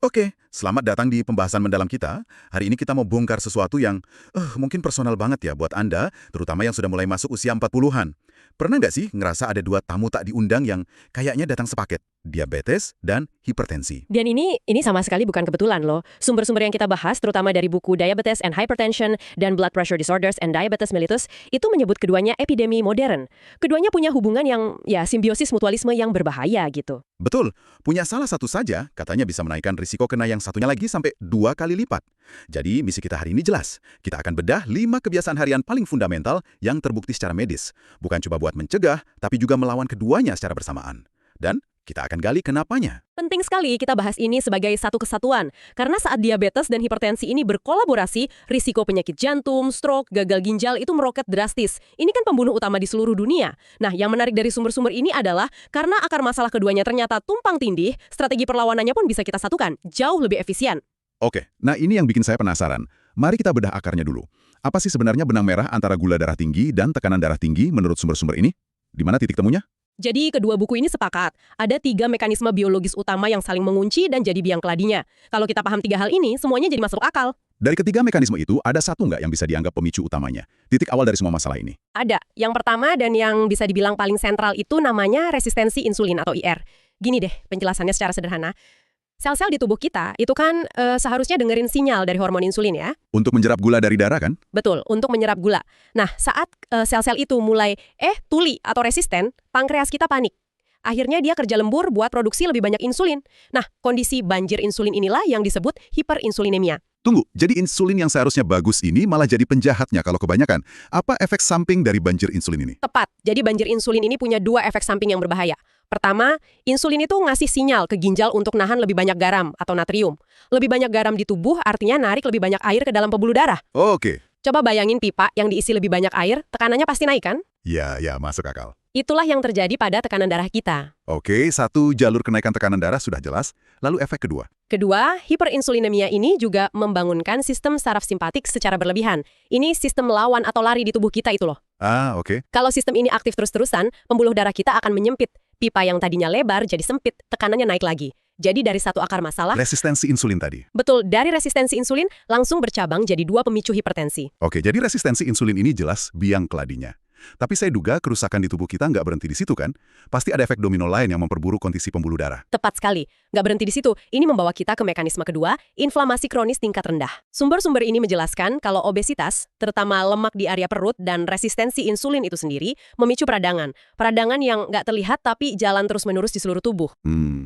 Oke, selamat datang di pembahasan mendalam kita. Hari ini kita mau bongkar sesuatu yang mungkin personal banget ya buat Anda, terutama yang sudah mulai masuk usia 40-an. Pernah nggak sih ngerasa ada dua tamu tak diundang yang kayaknya datang sepaket? Diabetes dan hipertensi. Dan ini sama sekali bukan kebetulan loh. Sumber-sumber yang kita bahas, terutama dari buku Diabetes and Hypertension dan Blood Pressure Disorders and Diabetes Mellitus, itu menyebut keduanya epidemi modern. Keduanya punya hubungan yang, simbiosis mutualisme yang berbahaya gitu. Betul, punya salah satu saja katanya bisa menaikkan risiko kena yang satunya lagi sampai 2 kali lipat. Jadi misi kita hari ini jelas. Kita akan bedah 5 kebiasaan harian paling fundamental yang terbukti secara medis. Bukan cuma buat mencegah, tapi juga melawan keduanya secara bersamaan. Dan kita akan gali kenapanya. Penting sekali kita bahas ini sebagai satu kesatuan, karena saat diabetes dan hipertensi ini berkolaborasi, risiko penyakit jantung, stroke, gagal ginjal itu meroket drastis. Ini kan pembunuh utama di seluruh dunia. Nah, yang menarik dari sumber-sumber ini adalah karena akar masalah keduanya ternyata tumpang tindih, strategi perlawanannya pun bisa kita satukan, jauh lebih efisien. Oke, nah ini yang bikin saya penasaran. Mari kita bedah akarnya dulu. Apa sih sebenarnya benang merah antara gula darah tinggi dan tekanan darah tinggi menurut sumber-sumber ini? Di mana titik temunya? Jadi kedua buku ini sepakat, ada 3 mekanisme biologis utama yang saling mengunci dan jadi biang keladinya. Kalau kita paham 3 hal ini, semuanya jadi masuk akal. Dari ketiga mekanisme itu, ada satu nggak yang bisa dianggap pemicu utamanya? Titik awal dari semua masalah ini. Ada. Yang pertama dan yang bisa dibilang paling sentral itu namanya resistensi insulin atau IR. Gini deh penjelasannya secara sederhana. Sel-sel di tubuh kita itu kan seharusnya dengerin sinyal dari hormon insulin ya. Untuk menjerap gula dari darah kan? Betul, untuk menyerap gula. Nah, saat sel-sel itu mulai tuli atau resisten, pankreas kita panik. Akhirnya dia kerja lembur buat produksi lebih banyak insulin. Nah, kondisi banjir insulin inilah yang disebut hiperinsulinemia. Tunggu, jadi insulin yang seharusnya bagus ini malah jadi penjahatnya kalau kebanyakan. Apa efek samping dari banjir insulin ini? Tepat, jadi banjir insulin ini punya 2 efek samping yang berbahaya. Pertama, insulin itu ngasih sinyal ke ginjal untuk nahan lebih banyak garam atau natrium. Lebih banyak garam di tubuh artinya narik lebih banyak air ke dalam pembuluh darah. Oke. Coba bayangin pipa yang diisi lebih banyak air, tekanannya pasti naik kan? Ya, masuk akal. Itulah yang terjadi pada tekanan darah kita. Oke, satu jalur kenaikan tekanan darah sudah jelas. Lalu efek kedua. Kedua, hiperinsulinemia ini juga membangunkan sistem saraf simpatik secara berlebihan. Ini sistem lawan atau lari di tubuh kita itu loh. Ah, oke. Kalau sistem ini aktif terus-terusan, pembuluh darah kita akan menyempit. Pipa yang tadinya lebar jadi sempit, tekanannya naik lagi. Jadi dari satu akar masalah, Resistensi insulin tadi. betul, dari resistensi insulin langsung bercabang jadi 2 pemicu hipertensi. Oke, jadi resistensi insulin ini jelas biang keladinya. Tapi saya duga kerusakan di tubuh kita nggak berhenti di situ kan? Pasti ada efek domino lain yang memperburuk kondisi pembuluh darah. Tepat sekali. Nggak berhenti di situ. Ini membawa kita ke mekanisme kedua, inflamasi kronis tingkat rendah. Sumber-sumber ini menjelaskan kalau obesitas, terutama lemak di area perut dan resistensi insulin itu sendiri, memicu peradangan. Peradangan yang nggak terlihat tapi jalan terus-menerus di seluruh tubuh.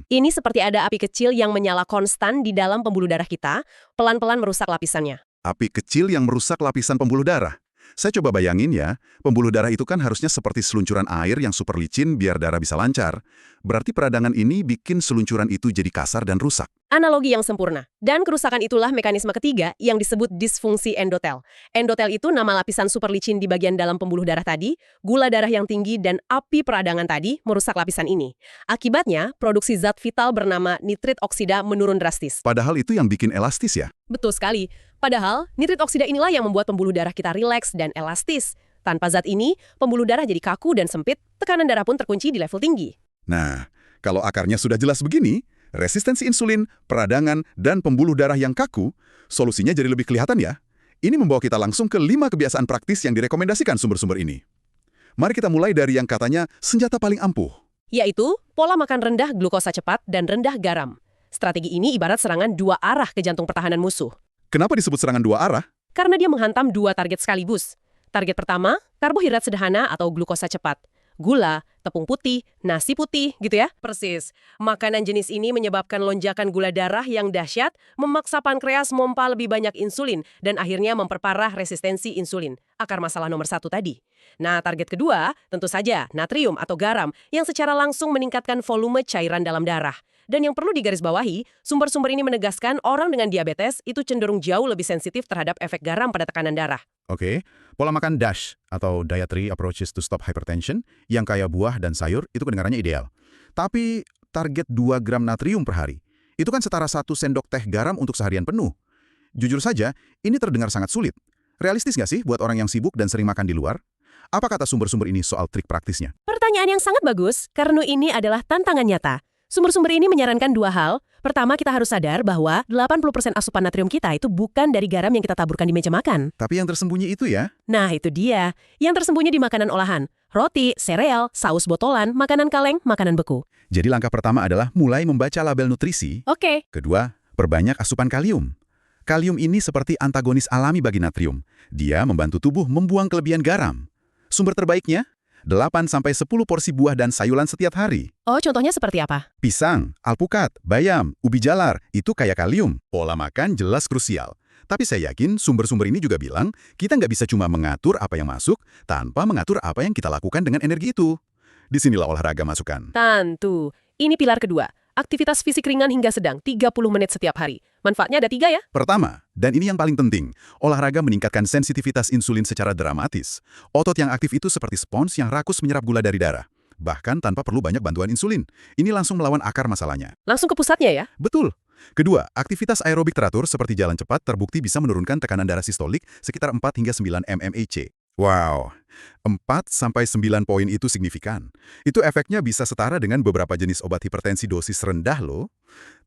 Ini seperti ada api kecil yang menyala konstan di dalam pembuluh darah kita, pelan-pelan merusak lapisannya. Api kecil yang merusak lapisan pembuluh darah. Saya coba bayangin ya, pembuluh darah itu kan harusnya seperti seluncuran air yang super licin biar darah bisa lancar. Berarti peradangan ini bikin seluncuran itu jadi kasar dan rusak. Analogi yang sempurna. Dan kerusakan itulah mekanisme ketiga yang disebut disfungsi endotel. Endotel itu nama lapisan super licin di bagian dalam pembuluh darah tadi, gula darah yang tinggi dan api peradangan tadi merusak lapisan ini. Akibatnya, produksi zat vital bernama nitrit oksida menurun drastis. Padahal itu yang bikin elastis ya. Betul sekali. Padahal, nitrit oksida inilah yang membuat pembuluh darah kita rileks dan elastis. Tanpa zat ini, pembuluh darah jadi kaku dan sempit, tekanan darah pun terkunci di level tinggi. Nah, kalau akarnya sudah jelas begini, resistensi insulin, peradangan, dan pembuluh darah yang kaku, solusinya jadi lebih kelihatan ya. Ini membawa kita langsung ke 5 kebiasaan praktis yang direkomendasikan sumber-sumber ini. Mari kita mulai dari yang katanya senjata paling ampuh. Yaitu, pola makan rendah glukosa cepat dan rendah garam. Strategi ini ibarat serangan 2 arah ke jantung pertahanan musuh. Kenapa disebut serangan 2 arah? Karena dia menghantam 2 target sekaligus. Target pertama, karbohidrat sederhana atau glukosa cepat. Gula, tepung putih, nasi putih, gitu ya? Persis. Makanan jenis ini menyebabkan lonjakan gula darah yang dahsyat, memaksa pankreas mompa lebih banyak insulin, dan akhirnya memperparah resistensi insulin. Akar masalah nomor 1 tadi. Nah, target kedua, tentu saja natrium atau garam, yang secara langsung meningkatkan volume cairan dalam darah. Dan yang perlu digarisbawahi, sumber-sumber ini menegaskan orang dengan diabetes itu cenderung jauh lebih sensitif terhadap efek garam pada tekanan darah. Oke, pola makan DASH atau Dietary Approaches to Stop Hypertension yang kaya buah dan sayur itu kedengarannya ideal. Tapi target 2 gram natrium per hari, itu kan setara 1 sendok teh garam untuk seharian penuh. Jujur saja, ini terdengar sangat sulit. Realistis nggak sih buat orang yang sibuk dan sering makan di luar? Apa kata sumber-sumber ini soal trik praktisnya? Pertanyaan yang sangat bagus, karena ini adalah tantangan nyata. Sumber-sumber ini menyarankan 2 hal. Pertama, kita harus sadar bahwa 80% asupan natrium kita itu bukan dari garam yang kita taburkan di meja makan. Tapi yang tersembunyi itu ya, Nah, itu dia. Yang tersembunyi di makanan olahan. Roti, sereal, saus botolan, makanan kaleng, makanan beku. jadi langkah pertama adalah mulai membaca label nutrisi. Oke, Kedua, perbanyak asupan kalium. Kalium ini seperti antagonis alami bagi natrium. Dia membantu tubuh membuang kelebihan garam. Sumber terbaiknya, 8-10 porsi buah dan sayuran setiap hari. oh contohnya seperti apa? Pisang, alpukat, bayam, ubi jalar, itu kaya kalium. Pola makan jelas krusial. Tapi saya yakin sumber-sumber ini juga bilang, kita nggak bisa cuma mengatur apa yang masuk, tanpa mengatur apa yang kita lakukan dengan energi itu. Disinilah olahraga masukkan. Tentu. Ini pilar kedua. Aktivitas fisik ringan hingga sedang, 30 menit setiap hari. Manfaatnya ada 3 ya? Pertama, dan ini yang paling penting, olahraga meningkatkan sensitivitas insulin secara dramatis. Otot yang aktif itu seperti spons yang rakus menyerap gula dari darah. Bahkan tanpa perlu banyak bantuan insulin. Ini langsung melawan akar masalahnya. Langsung ke pusatnya ya? Betul. Kedua, aktivitas aerobik teratur seperti jalan cepat terbukti bisa menurunkan tekanan darah sistolik sekitar 4 hingga 9 mmHg. Wow, 4-9 poin itu signifikan. Itu efeknya bisa setara dengan beberapa jenis obat hipertensi dosis rendah loh.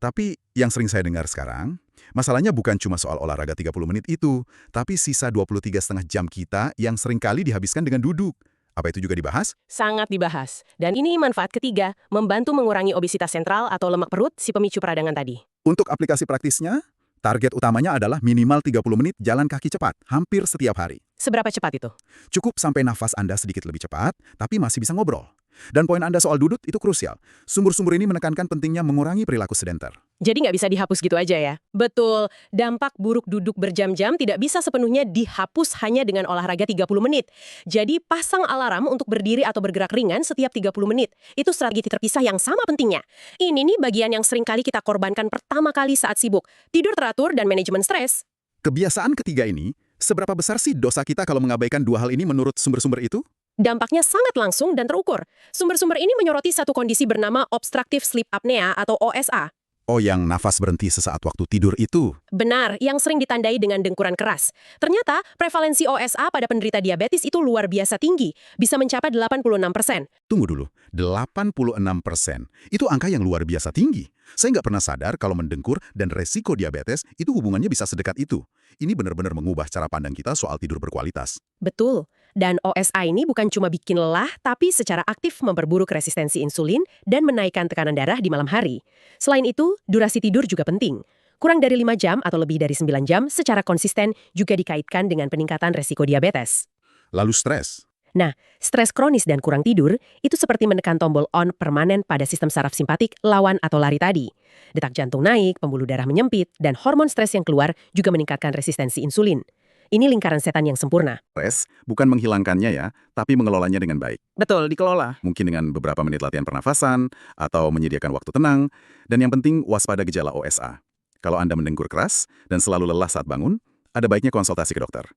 Tapi yang sering saya dengar sekarang, masalahnya bukan cuma soal olahraga 30 menit itu, tapi sisa 23,5 jam kita yang seringkali dihabiskan dengan duduk. Apa itu juga dibahas? Sangat dibahas. Dan ini manfaat ketiga, membantu mengurangi obesitas sentral atau lemak perut si pemicu peradangan tadi. Untuk aplikasi praktisnya, target utamanya adalah minimal 30 menit jalan kaki cepat, hampir setiap hari. Seberapa cepat itu? Cukup sampai nafas Anda sedikit lebih cepat, tapi masih bisa ngobrol. Dan poin Anda soal duduk itu krusial. Sumber-sumber ini menekankan pentingnya mengurangi perilaku sedentar. Jadi nggak bisa dihapus gitu aja ya? Betul, dampak buruk duduk berjam-jam tidak bisa sepenuhnya dihapus hanya dengan olahraga 30 menit. Jadi pasang alarm untuk berdiri atau bergerak ringan setiap 30 menit. Itu strategi terpisah yang sama pentingnya. Ini nih bagian yang sering kali kita korbankan pertama kali saat sibuk. Tidur teratur dan manajemen stres. Kebiasaan ketiga ini, seberapa besar sih dosa kita kalau mengabaikan dua hal ini menurut sumber-sumber itu? Dampaknya sangat langsung dan terukur. Sumber-sumber ini menyoroti satu kondisi bernama obstructive sleep apnea atau OSA. Oh, yang nafas berhenti sesaat waktu tidur itu. Benar, yang sering ditandai dengan dengkuran keras. Ternyata, prevalensi OSA pada penderita diabetes itu luar biasa tinggi, bisa mencapai 86%. Tunggu dulu, 86%. Itu angka yang luar biasa tinggi. Saya nggak pernah sadar kalau mendengkur dan resiko diabetes itu hubungannya bisa sedekat itu. Ini benar-benar mengubah cara pandang kita soal tidur berkualitas. Betul. Dan OSA ini bukan cuma bikin lelah, tapi secara aktif memperburuk resistensi insulin dan menaikkan tekanan darah di malam hari. Selain itu, durasi tidur juga penting. Kurang dari 5 jam atau lebih dari 9 jam secara konsisten juga dikaitkan dengan peningkatan resiko diabetes. Lalu stres. Nah, stres kronis dan kurang tidur itu seperti menekan tombol on permanen pada sistem saraf simpatik lawan atau lari tadi. Detak jantung naik, pembuluh darah menyempit, dan hormon stres yang keluar juga meningkatkan resistensi insulin. Ini lingkaran setan yang sempurna. Stres bukan menghilangkannya ya, tapi mengelolanya dengan baik. Betul, dikelola. Mungkin dengan beberapa menit latihan pernafasan, atau menyediakan waktu tenang, dan yang penting waspada gejala OSA. Kalau Anda mendengkur keras dan selalu lelah saat bangun, ada baiknya konsultasi ke dokter.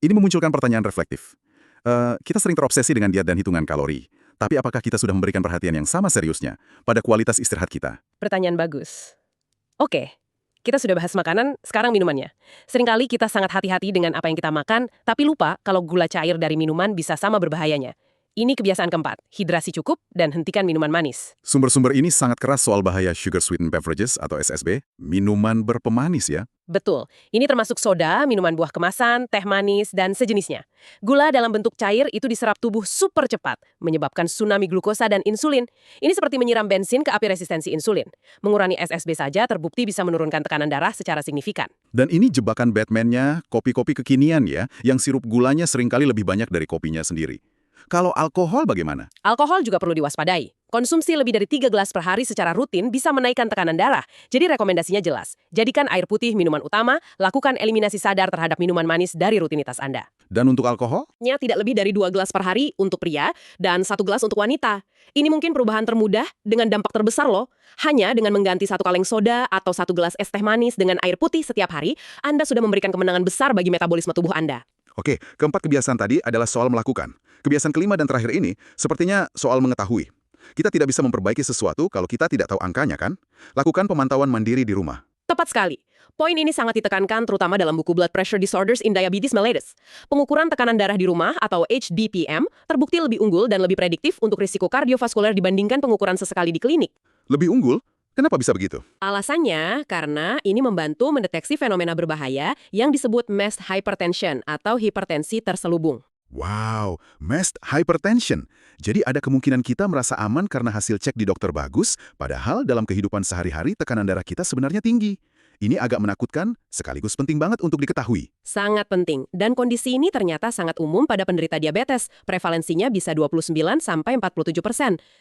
Ini memunculkan pertanyaan reflektif. Kita sering terobsesi dengan diet dan hitungan kalori, tapi apakah kita sudah memberikan perhatian yang sama seriusnya pada kualitas istirahat kita? Pertanyaan bagus. Oke, kita sudah bahas makanan, sekarang minumannya. Seringkali kita sangat hati-hati dengan apa yang kita makan, tapi lupa kalau gula cair dari minuman bisa sama berbahayanya. Ini kebiasaan keempat, hidrasi cukup dan hentikan minuman manis. Sumber-sumber ini sangat keras soal bahaya sugar sweetened beverages atau SSB, minuman berpemanis ya. Betul, ini termasuk soda, minuman buah kemasan, teh manis, dan sejenisnya. Gula dalam bentuk cair itu diserap tubuh super cepat, menyebabkan tsunami glukosa dan insulin. Ini seperti menyiram bensin ke api resistensi insulin. Mengurangi SSB saja terbukti bisa menurunkan tekanan darah secara signifikan. Dan ini jebakan Batman-nya kopi-kopi kekinian ya, yang sirup gulanya seringkali lebih banyak dari kopinya sendiri. Kalau alkohol bagaimana? Alkohol juga perlu diwaspadai. Konsumsi lebih dari 3 gelas per hari secara rutin bisa menaikkan tekanan darah. Jadi rekomendasinya jelas. Jadikan air putih minuman utama, lakukan eliminasi sadar terhadap minuman manis dari rutinitas Anda. Dan untuk alkohol? Tidak lebih dari 2 gelas per hari untuk pria dan 1 gelas untuk wanita. Ini mungkin perubahan termudah dengan dampak terbesar loh. Hanya dengan mengganti 1 kaleng soda atau 1 gelas es teh manis dengan air putih setiap hari, Anda sudah memberikan kemenangan besar bagi metabolisme tubuh Anda. Oke, keempat kebiasaan tadi adalah soal melakukan. Kebiasaan kelima dan terakhir ini sepertinya soal mengetahui. Kita tidak bisa memperbaiki sesuatu kalau kita tidak tahu angkanya kan? Lakukan pemantauan mandiri di rumah. Tepat sekali. Poin ini sangat ditekankan terutama dalam buku Blood Pressure Disorders in Diabetes Mellitus. Pengukuran tekanan darah di rumah atau HDPM terbukti lebih unggul dan lebih prediktif untuk risiko kardiovaskuler dibandingkan pengukuran sesekali di klinik. Lebih unggul? Kenapa bisa begitu? Alasannya karena ini membantu mendeteksi fenomena berbahaya yang disebut masked hypertension atau hipertensi terselubung. Wow, masked hypertension. Jadi ada kemungkinan kita merasa aman karena hasil cek di dokter bagus, padahal dalam kehidupan sehari-hari tekanan darah kita sebenarnya tinggi. Ini agak menakutkan, sekaligus penting banget untuk diketahui. Sangat penting, dan kondisi ini ternyata sangat umum pada penderita diabetes. Prevalensinya bisa 29–47%.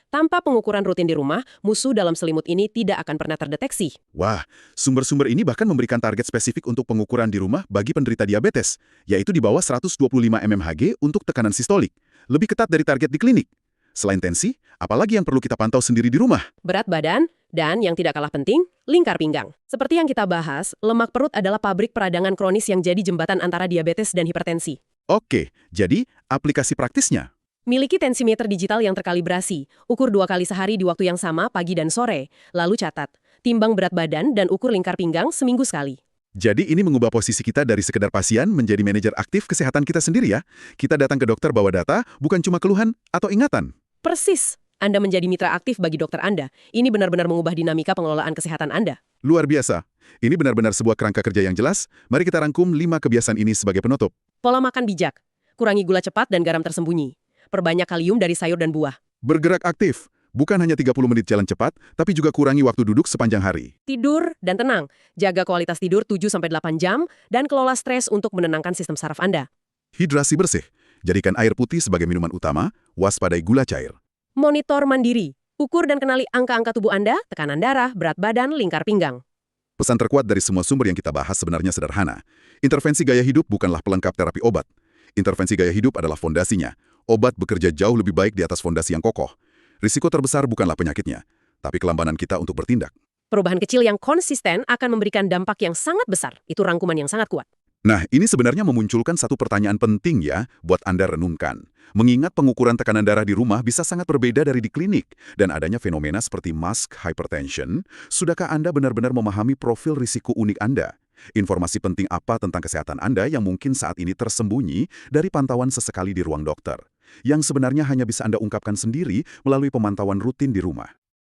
Tanpa pengukuran rutin di rumah, musuh dalam selimut ini tidak akan pernah terdeteksi. Wah, sumber-sumber ini bahkan memberikan target spesifik untuk pengukuran di rumah bagi penderita diabetes, yaitu di bawah 125 mmHg untuk tekanan sistolik. Lebih ketat dari target di klinik. Selain tensi, apalagi yang perlu kita pantau sendiri di rumah? Berat badan, dan yang tidak kalah penting, lingkar pinggang. Seperti yang kita bahas, lemak perut adalah pabrik peradangan kronis yang jadi jembatan antara diabetes dan hipertensi. Oke, jadi aplikasi praktisnya. Miliki tensimeter digital yang terkalibrasi, ukur 2 kali sehari di waktu yang sama pagi dan sore. Lalu catat, timbang berat badan dan ukur lingkar pinggang seminggu sekali. Jadi ini mengubah posisi kita dari sekedar pasien menjadi manajer aktif kesehatan kita sendiri ya. Kita datang ke dokter bawa data, bukan cuma keluhan atau ingatan. Persis, Anda menjadi mitra aktif bagi dokter Anda. Ini benar-benar mengubah dinamika pengelolaan kesehatan Anda. Luar biasa. Ini benar-benar sebuah kerangka kerja yang jelas. Mari kita rangkum 5 kebiasaan ini sebagai penutup. Pola makan bijak, kurangi gula cepat dan garam tersembunyi. Perbanyak kalium dari sayur dan buah. Bergerak aktif. Bukan hanya 30 menit jalan cepat, tapi juga kurangi waktu duduk sepanjang hari. Tidur dan tenang. Jaga kualitas tidur 7–8 jam dan kelola stres untuk menenangkan sistem saraf Anda. Hidrasi bersih. Jadikan air putih sebagai minuman utama, waspadai gula cair. Monitor mandiri. Ukur dan kenali angka-angka tubuh Anda, tekanan darah, berat badan, lingkar pinggang. Pesan terkuat dari semua sumber yang kita bahas sebenarnya sederhana. Intervensi gaya hidup bukanlah pelengkap terapi obat. Intervensi gaya hidup adalah fondasinya. Obat bekerja jauh lebih baik di atas fondasi yang kokoh. Risiko terbesar bukanlah penyakitnya, tapi kelambanan kita untuk bertindak. Perubahan kecil yang konsisten akan memberikan dampak yang sangat besar. Itu rangkuman yang sangat kuat. Nah, ini sebenarnya memunculkan satu pertanyaan penting ya, buat Anda renungkan. Mengingat pengukuran tekanan darah di rumah bisa sangat berbeda dari di klinik, dan adanya fenomena seperti masked hypertension, sudahkah Anda benar-benar memahami profil risiko unik Anda? Informasi penting apa tentang kesehatan Anda yang mungkin saat ini tersembunyi dari pantauan sesekali di ruang dokter? Yang sebenarnya hanya bisa Anda ungkapkan sendiri melalui pemantauan rutin di rumah.